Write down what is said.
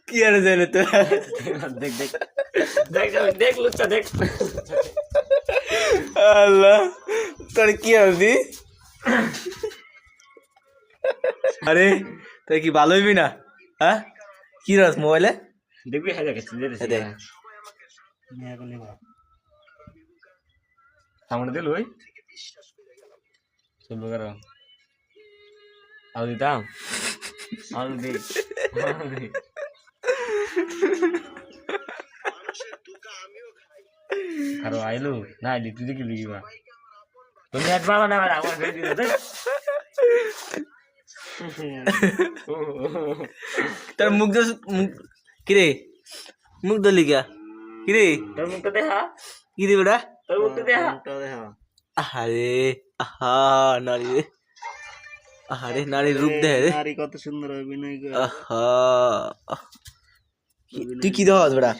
কি আর জানে তো দেখ দেখ দেখ দেখ লুচ্চা দেখ আল্লাহ তোর কি হবি আরে তুই কি ভালো হইবি না হ্যাঁ কি রস মোবাইলে দেখবি হ্যাঁ দেখ দে সামনে দিল ওই চলবো কারো আলু দিতাম আলু দি কারো আইলু না আইলি তুই দেখি লিখিবা তুমি এক বাবা না আমার ভেজে দিলে দেখ তোর মুখ দে কিরে মুখ দলি গা কিরে তোর মুখটা দেখা কি রে বেটা তোর মুখটা দেখা আরে আহা নারী রে আরে নারীর রূপ দেখ রে নারী কত সুন্দর অভিনয় করে আহা তুই কি দেওয়া বেটা